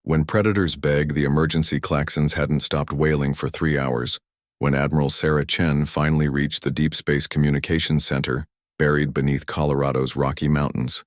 When predators beg, the emergency klaxons hadn't stopped wailing for 3 hours, when Admiral Sarah Chen finally reached the Deep Space Communications Center, buried beneath Colorado's Rocky Mountains.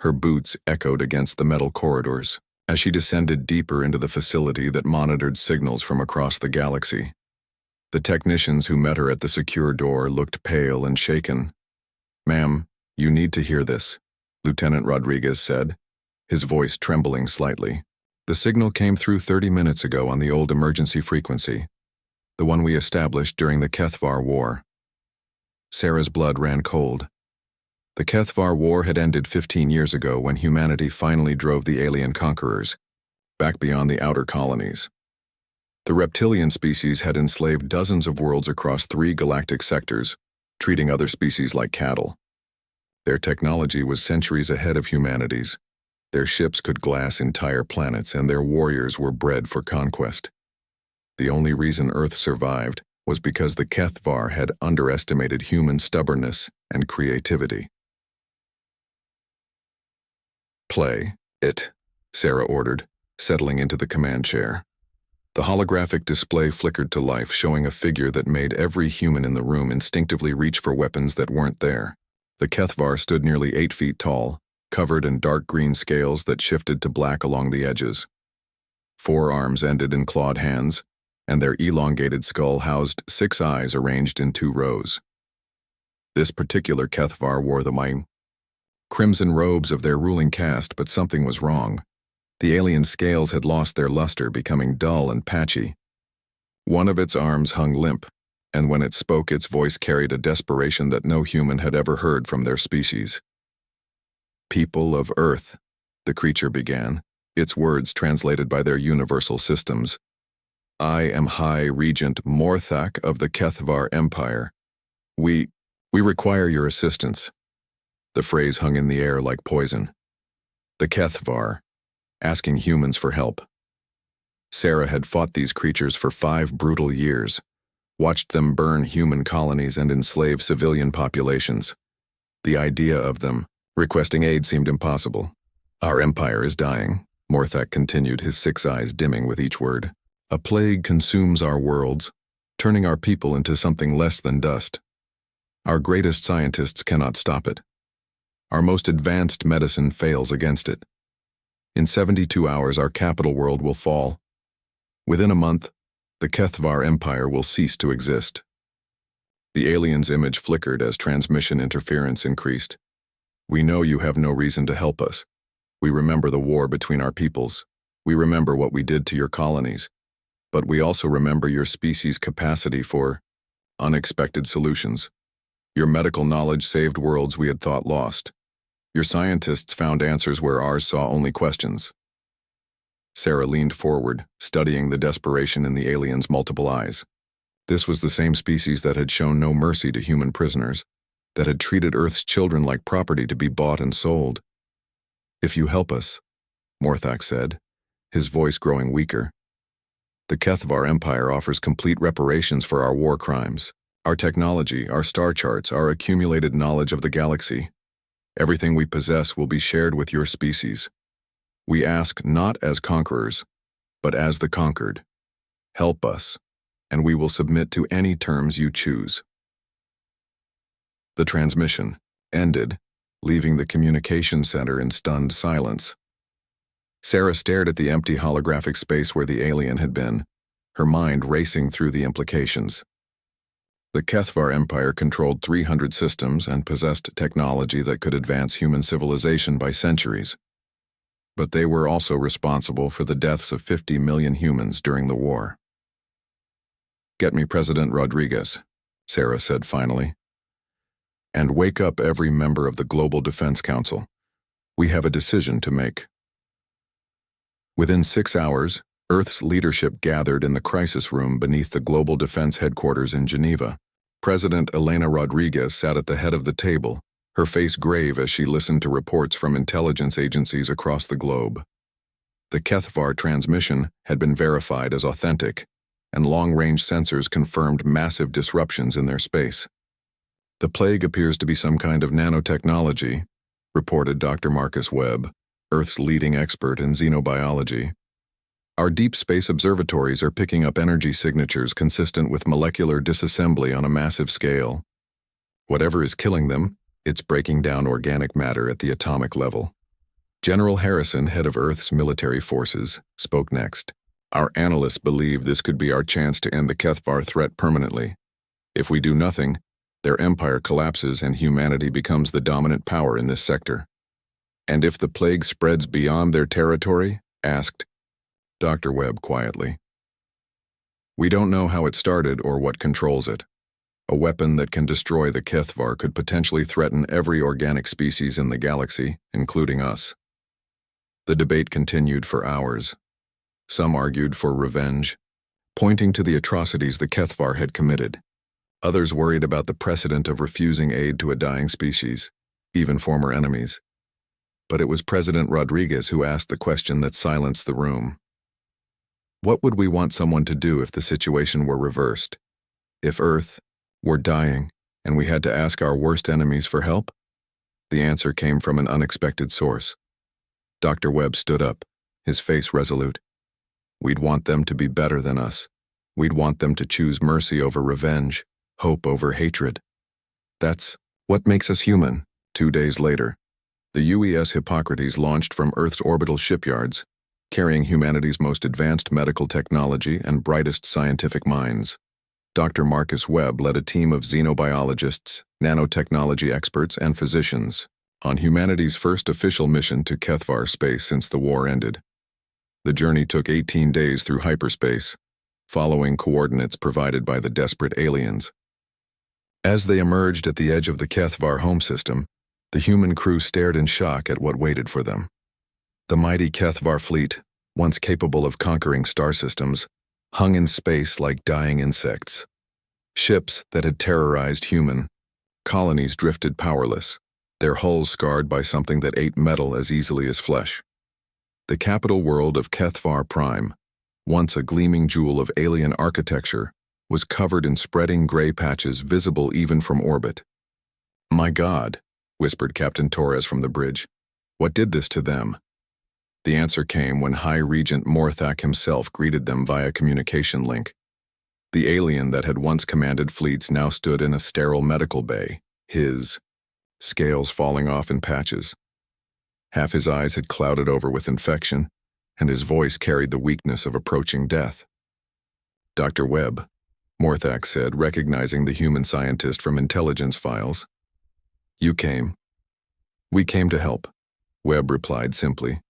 Her boots echoed against the metal corridors as she descended deeper into the facility that monitored signals from across the galaxy. The technicians who met her at the secure door looked pale and shaken. "Ma'am, you need to hear this," Lieutenant Rodriguez said, his voice trembling slightly. "The signal came through 30 minutes ago on the old emergency frequency, the one we established during the Kethvar War." Sarah's blood ran cold. The Kethvar War had ended 15 years ago when humanity finally drove the alien conquerors back beyond the outer colonies. The reptilian species had enslaved dozens of worlds across 3 galactic sectors, treating other species like cattle. Their technology was centuries ahead of humanity's. Their ships could glass entire planets, and their warriors were bred for conquest. The only reason Earth survived was because the Kethvar had underestimated human stubbornness and creativity. "Play it," Sarah ordered, settling into the command chair. The holographic display flickered to life, showing a figure that made every human in the room instinctively reach for weapons that weren't there. The Kethvar stood nearly 8 feet tall, covered in dark green scales that shifted to black along the edges. 4 arms ended in clawed hands, and their elongated skull housed 6 eyes arranged in 2 rows. This particular Kethvar wore the crimson robes of their ruling caste, but something was wrong. The alien scales had lost their luster, becoming dull and patchy. One of its arms hung limp, and when it spoke, its voice carried a desperation that no human had ever heard from their species. "People of Earth," the creature began, its words translated by their universal systems. "I am High Regent Morthak of the Kethvar Empire. We require your assistance." The phrase hung in the air like poison. The Kethvar, asking humans for help. Sarah had fought these creatures for 5 brutal years, watched them burn human colonies and enslave civilian populations. The idea of them requesting aid seemed impossible. "Our empire is dying," Morthak continued, his 6 eyes dimming with each word. "A plague consumes our worlds, turning our people into something less than dust. Our greatest scientists cannot stop it. Our most advanced medicine fails against it. In 72 hours, our capital world will fall. Within a month, the Kethvar Empire will cease to exist." The alien's image flickered as transmission interference increased. "We know you have no reason to help us. We remember the war between our peoples. We remember what we did to your colonies. But we also remember your species' capacity for unexpected solutions. Your medical knowledge saved worlds we had thought lost. Your scientists found answers where ours saw only questions." Sarah leaned forward, studying the desperation in the alien's multiple eyes. This was the same species that had shown no mercy to human prisoners, that had treated Earth's children like property to be bought and sold. "If you help us," Morthak said, his voice growing weaker, "the Kethvar Empire offers complete reparations for our war crimes, our technology, our star charts, our accumulated knowledge of the galaxy. Everything we possess will be shared with your species. We ask not as conquerors, but as the conquered. Help us, and we will submit to any terms you choose." The transmission ended, leaving the communication center in stunned silence. Sarah stared at the empty holographic space where the alien had been, her mind racing through the implications. The Kethvar Empire controlled 300 systems and possessed technology that could advance human civilization by centuries. But they were also responsible for the deaths of 50 million humans during the war. "Get me President Rodriguez," Sarah said finally. "And wake up every member of the Global Defense Council. We have a decision to make." Within 6 hours, Earth's leadership gathered in the crisis room beneath the Global Defense Headquarters in Geneva. President Elena Rodriguez sat at the head of the table, her face grave as she listened to reports from intelligence agencies across the globe. The Kethvar transmission had been verified as authentic, and long-range sensors confirmed massive disruptions in their space. "The plague appears to be some kind of nanotechnology," reported Dr. Marcus Webb, Earth's leading expert in xenobiology. Our deep space observatories are picking up energy signatures consistent with molecular disassembly on a massive scale. Whatever is killing them, it's breaking down organic matter at the atomic level. General Harrison, head of Earth's military forces, spoke next. Our analysts believe this could be our chance to end the Kethvar threat permanently. If we do nothing, their empire collapses and humanity becomes the dominant power in this sector. And if the plague spreads beyond their territory? Asked Dr. Webb quietly. We don't know how it started or what controls it. A weapon that can destroy the Kethvar could potentially threaten every organic species in the galaxy, including us. The debate continued for hours. Some argued for revenge, pointing to the atrocities the Kethvar had committed. Others worried about the precedent of refusing aid to a dying species, even former enemies. But it was President Rodriguez who asked the question that silenced the room. What would we want someone to do if the situation were reversed? If Earth were dying and we had to ask our worst enemies for help? The answer came from an unexpected source. Dr. Webb stood up, his face resolute. We'd want them to be better than us. We'd want them to choose mercy over revenge, hope over hatred. That's what makes us human. 2 days later, the UES Hippocrates launched from Earth's orbital shipyards, carrying humanity's most advanced medical technology and brightest scientific minds. Dr. Marcus Webb led a team of xenobiologists, nanotechnology experts, and physicians on humanity's first official mission to Kethvar space since the war ended. The journey took 18 days through hyperspace, following coordinates provided by the desperate aliens. As they emerged at the edge of the Kethvar home system, the human crew stared in shock at what waited for them. The mighty Kethvar fleet, once capable of conquering star systems, hung in space like dying insects. Ships that had terrorized human colonies drifted powerless, their hulls scarred by something that ate metal as easily as flesh. The capital world of Kethvar Prime, once a gleaming jewel of alien architecture, was covered in spreading gray patches visible even from orbit. "My God," whispered Captain Torres from the bridge. "What did this to them?" The answer came when High Regent Morthak himself greeted them via communication link. The alien that had once commanded fleets now stood in a sterile medical bay, his scales falling off in patches. Half his eyes had clouded over with infection, and his voice carried the weakness of approaching death. "Dr. Webb," Morthak said, recognizing the human scientist from intelligence files. "You came." "We came to help," Webb replied simply.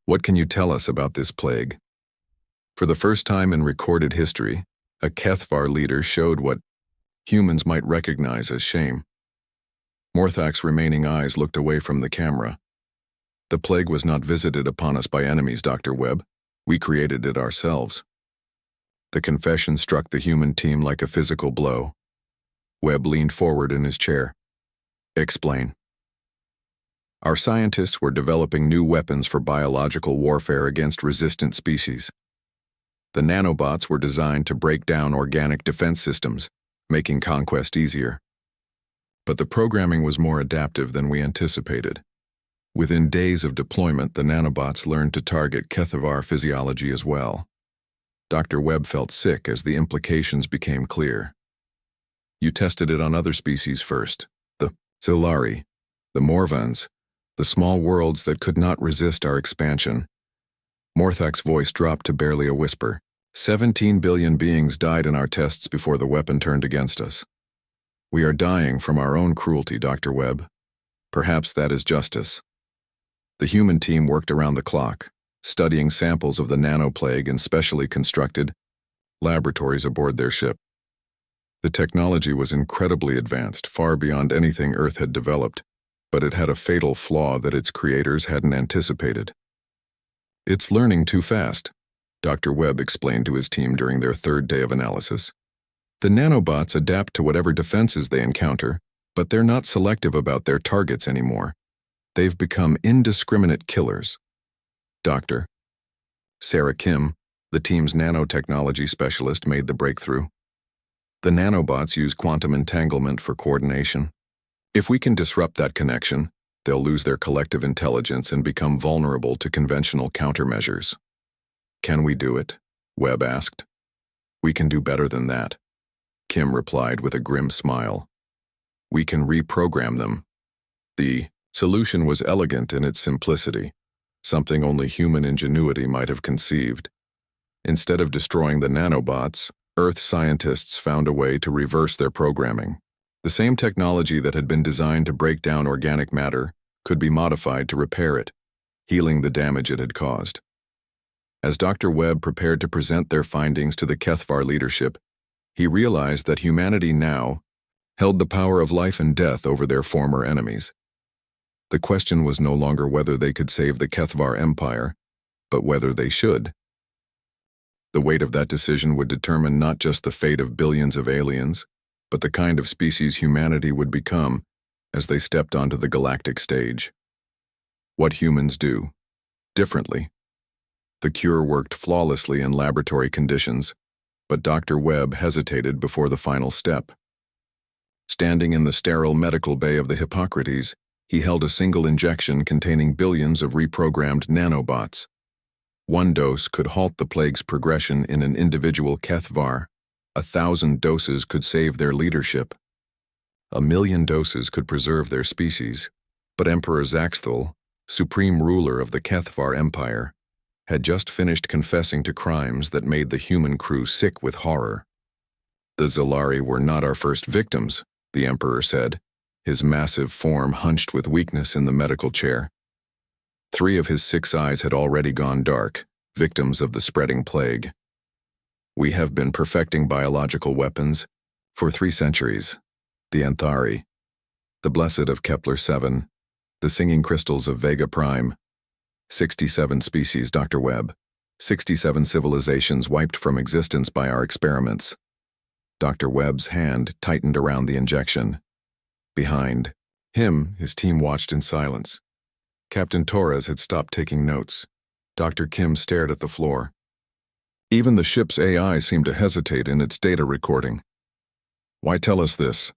"What can you tell us about this plague?" For the first time in recorded history, a Kethvar leader showed what humans might recognize as shame. Morthak's remaining eyes looked away from the camera. "The plague was not visited upon us by enemies, Dr. Webb. We created it ourselves." The confession struck the human team like a physical blow. Webb leaned forward in his chair. "Explain." "Our scientists were developing new weapons for biological warfare against resistant species. The nanobots were designed to break down organic defense systems, making conquest easier. But the programming was more adaptive than we anticipated. Within days of deployment, the nanobots learned to target Kethvar physiology as well." Dr. Webb felt sick as the implications became clear. "You tested it on other species first, the Zilari, the Morvans, the small worlds that could not resist our expansion." Morthak's voice dropped to barely a whisper. 17 billion beings died in our tests before the weapon turned against us. We are dying from our own cruelty, Dr. Webb. Perhaps that is justice. The human team worked around the clock, studying samples of the nanoplague in specially constructed laboratories aboard their ship. The technology was incredibly advanced, far beyond anything Earth had developed, but it had a fatal flaw that its creators hadn't anticipated. "It's learning too fast," Dr. Webb explained to his team during their third day of analysis. "The nanobots adapt to whatever defenses they encounter, but they're not selective about their targets anymore. They've become indiscriminate killers." Dr. Sarah Kim, the team's nanotechnology specialist, made the breakthrough. "The nanobots use quantum entanglement for coordination. If we can disrupt that connection, they'll lose their collective intelligence and become vulnerable to conventional countermeasures." Can we do it? Webb asked. We can do better than that, Kim replied with a grim smile. We can reprogram them. The solution was elegant in its simplicity, something only human ingenuity might have conceived. Instead of destroying the nanobots, Earth scientists found a way to reverse their programming. The same technology that had been designed to break down organic matter could be modified to repair it, healing the damage it had caused. As Dr. Webb prepared to present their findings to the Kethvar leadership, he realized that humanity now held the power of life and death over their former enemies. The question was no longer whether they could save the Kethvar Empire, but whether they should. The weight of that decision would determine not just the fate of billions of aliens, but the kind of species humanity would become as they stepped onto the galactic stage. What humans do differently. The cure worked flawlessly in laboratory conditions, but Dr. Webb hesitated before the final step. Standing in the sterile medical bay of the Hippocrates, he held a single injection containing billions of reprogrammed nanobots. One dose could halt the plague's progression in an individual Kethvar. 1,000 doses could save their leadership. 1,000,000 doses could preserve their species. But Emperor Zaxthul, supreme ruler of the Kethvar Empire, had just finished confessing to crimes that made the human crew sick with horror. The Zalari were not our first victims, the Emperor said, his massive form hunched with weakness in the medical chair. 3 of his 6 eyes had already gone dark, victims of the spreading plague. We have been perfecting biological weapons for 3 centuries. The Anthari, the Blessed of Kepler-7, the Singing Crystals of Vega Prime. 67 species, Dr. Webb. 67 civilizations wiped from existence by our experiments. Dr. Webb's hand tightened around the injection. Behind him, his team watched in silence. Captain Torres had stopped taking notes. Dr. Kim stared at the floor. Even the ship's AI seemed to hesitate in its data recording. Why tell us this?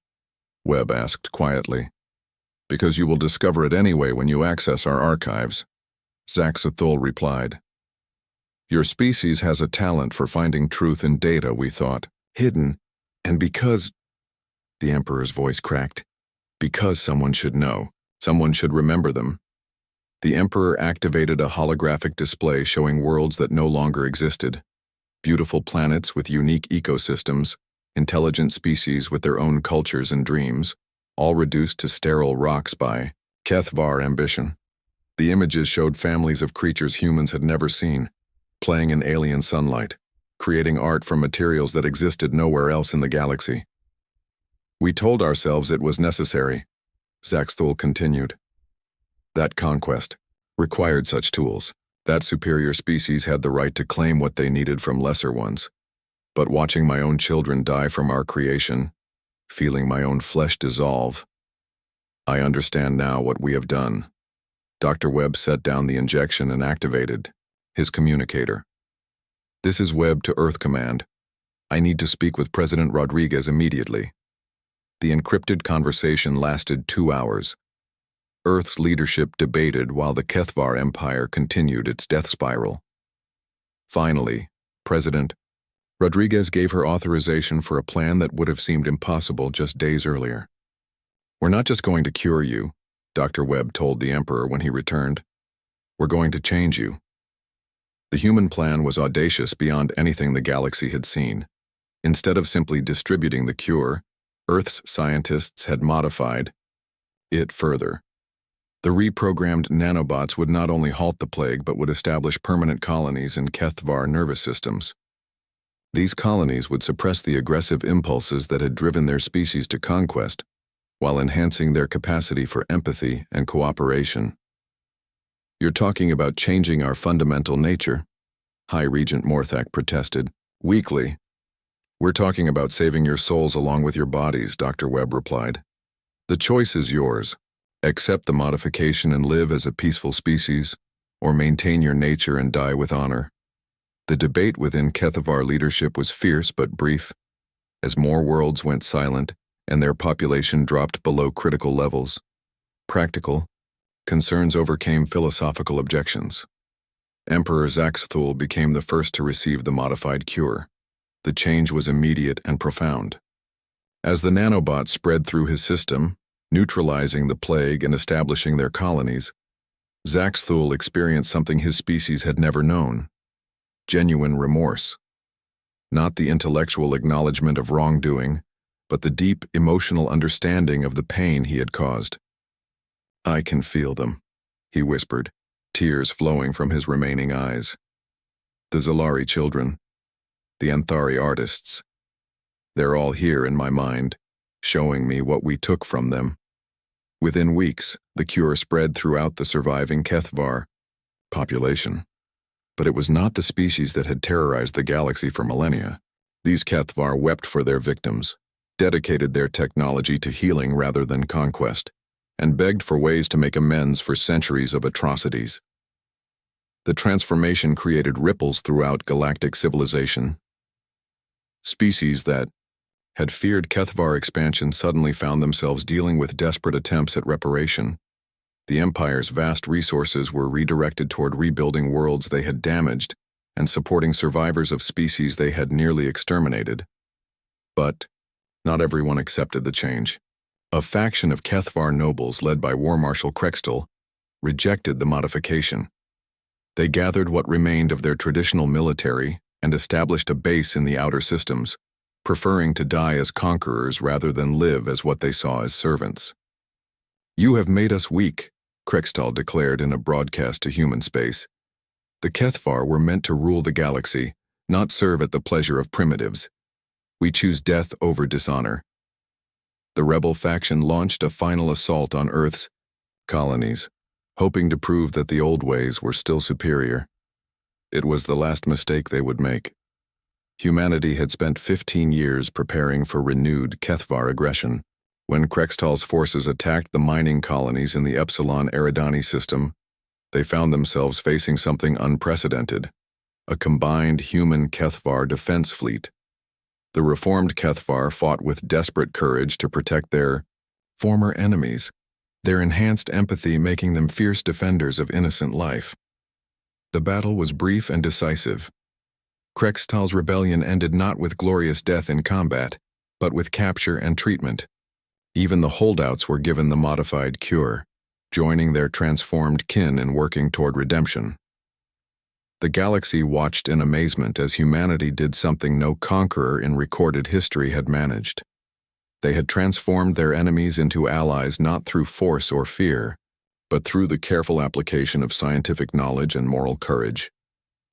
Webb asked quietly. Because you will discover it anyway when you access our archives, Zaxthul replied. Your species has a talent for finding truth in data, we thought, hidden, and because, the Emperor's voice cracked, because someone should know, someone should remember them. The Emperor activated a holographic display showing worlds that no longer existed. Beautiful planets with unique ecosystems, intelligent species with their own cultures and dreams, all reduced to sterile rocks by Kethvar ambition. The images showed families of creatures humans had never seen, playing in alien sunlight, creating art from materials that existed nowhere else in the galaxy. We told ourselves it was necessary, Zaxthul continued. That conquest required such tools. That superior species had the right to claim what they needed from lesser ones. But watching my own children die from our creation, feeling my own flesh dissolve, I understand now what we have done. Dr. Webb set down the injection and activated his communicator. This is Webb to Earth Command. I need to speak with President Rodriguez immediately. The encrypted conversation lasted 2 hours. Earth's leadership debated while the Kethvar Empire continued its death spiral. Finally, President Rodriguez gave her authorization for a plan that would have seemed impossible just days earlier. We're not just going to cure you, Dr. Webb told the Emperor when he returned. We're going to change you. The human plan was audacious beyond anything the galaxy had seen. Instead of simply distributing the cure, Earth's scientists had modified it further. The reprogrammed nanobots would not only halt the plague but would establish permanent colonies in Kethvar nervous systems. These colonies would suppress the aggressive impulses that had driven their species to conquest, while enhancing their capacity for empathy and cooperation. You're talking about changing our fundamental nature, High Regent Morthak protested, weakly. We're talking about saving your souls along with your bodies, Dr. Webb replied. The choice is yours. Accept the modification and live as a peaceful species, or maintain your nature and die with honor. The debate within Kethvar leadership was fierce but brief, as more worlds went silent and their population dropped below critical levels. Practical concerns overcame philosophical objections. Emperor Zaxthul became the first to receive the modified cure. The change was immediate and profound. As the nanobots spread through his system, neutralizing the plague and establishing their colonies, Zaxthul experienced something his species had never known: genuine remorse. Not the intellectual acknowledgement of wrongdoing, but the deep emotional understanding of the pain he had caused. "I can feel them," he whispered, tears flowing from his remaining eyes. "The Zalari children, the Anthari artists, they're all here in my mind, showing me what we took from them." Within weeks, the cure spread throughout the surviving Kethvar population. But it was not the species that had terrorized the galaxy for millennia. These Kethvar wept for their victims, dedicated their technology to healing rather than conquest, and begged for ways to make amends for centuries of atrocities. The transformation created ripples throughout galactic civilization. Species that had feared Kethvar expansion suddenly found themselves dealing with desperate attempts at reparation. The Empire's vast resources were redirected toward rebuilding worlds they had damaged and supporting survivors of species they had nearly exterminated. But not everyone accepted the change. A faction of Kethvar nobles led by War Marshal Krextel rejected the modification. They gathered what remained of their traditional military and established a base in the outer systems, preferring to die as conquerors rather than live as what they saw as servants. "You have made us weak," Krextal declared in a broadcast to human space. "The Kethvar were meant to rule the galaxy, not serve at the pleasure of primitives. We choose death over dishonor." The rebel faction launched a final assault on Earth's colonies, hoping to prove that the old ways were still superior. It was the last mistake they would make. Humanity had spent 15 years preparing for renewed Kethvar aggression. When Krextal's forces attacked the mining colonies in the Epsilon Eridani system, they found themselves facing something unprecedented: a combined human Kethvar defense fleet. The reformed Kethvar fought with desperate courage to protect their former enemies, their enhanced empathy making them fierce defenders of innocent life. The battle was brief and decisive. Krextal's rebellion ended not with glorious death in combat, but with capture and treatment. Even the holdouts were given the modified cure, joining their transformed kin in working toward redemption. The galaxy watched in amazement as humanity did something no conqueror in recorded history had managed. They had transformed their enemies into allies not through force or fear, but through the careful application of scientific knowledge and moral courage.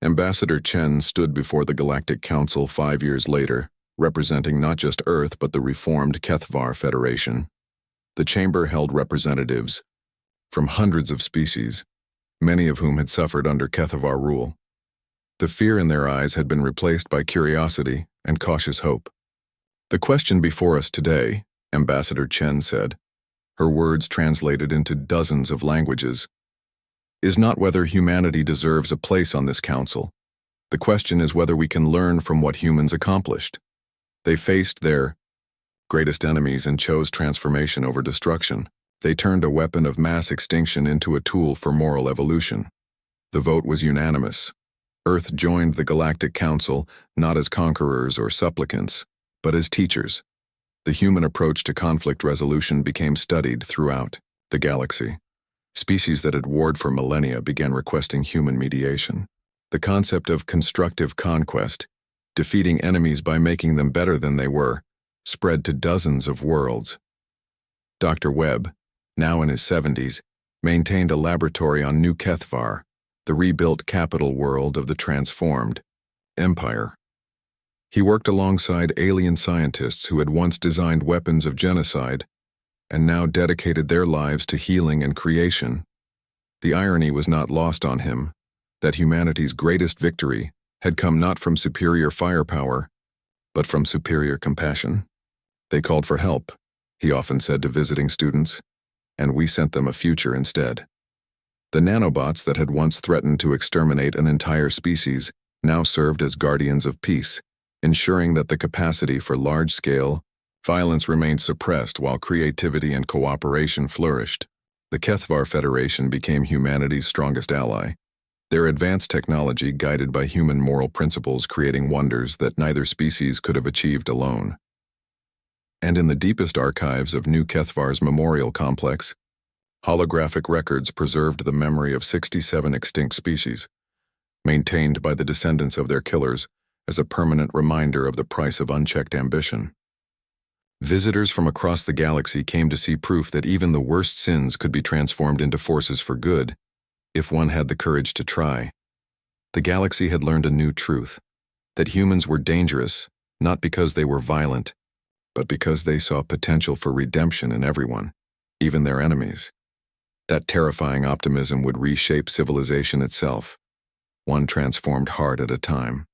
Ambassador Chen stood before the Galactic Council 5 years later, representing not just Earth but the reformed Kethvar Federation. The chamber held representatives from hundreds of species, many of whom had suffered under Kethvar rule. The fear in their eyes had been replaced by curiosity and cautious hope. "The question before us today," Ambassador Chen said, her words translated into dozens of languages, "is not whether humanity deserves a place on this council. The question is whether we can learn from what humans accomplished. They faced their greatest enemies and chose transformation over destruction. They turned a weapon of mass extinction into a tool for moral evolution. The vote was unanimous. Earth joined the Galactic Council not as conquerors or supplicants, but as teachers. The human approach to conflict resolution became studied throughout the galaxy. Species that had warred for millennia began requesting human mediation. The concept of constructive conquest, defeating enemies by making them better than they were, spread to dozens of worlds. Dr. Webb, now in his 70s, maintained a laboratory on New Kethvar, the rebuilt capital world of the transformed Empire. He worked alongside alien scientists who had once designed weapons of genocide and now dedicated their lives to healing and creation. The irony was not lost on him that humanity's greatest victory had come not from superior firepower, but from superior compassion. "They called for help," he often said to visiting students, "and we sent them a future instead." The nanobots that had once threatened to exterminate an entire species now served as guardians of peace, ensuring that the capacity for large-scale violence remained suppressed while creativity and cooperation flourished. The Kethvar Federation became humanity's strongest ally. Their advanced technology guided by human moral principles creating wonders that neither species could have achieved alone. And in the deepest archives of New Kethvar's memorial complex, holographic records preserved the memory of 67 extinct species, maintained by the descendants of their killers as a permanent reminder of the price of unchecked ambition. Visitors from across the galaxy came to see proof that even the worst sins could be transformed into forces for good, if one had the courage to try. The galaxy had learned a new truth, that humans were dangerous, not because they were violent, but because they saw potential for redemption in everyone, even their enemies. That terrifying optimism would reshape civilization itself, one transformed heart at a time.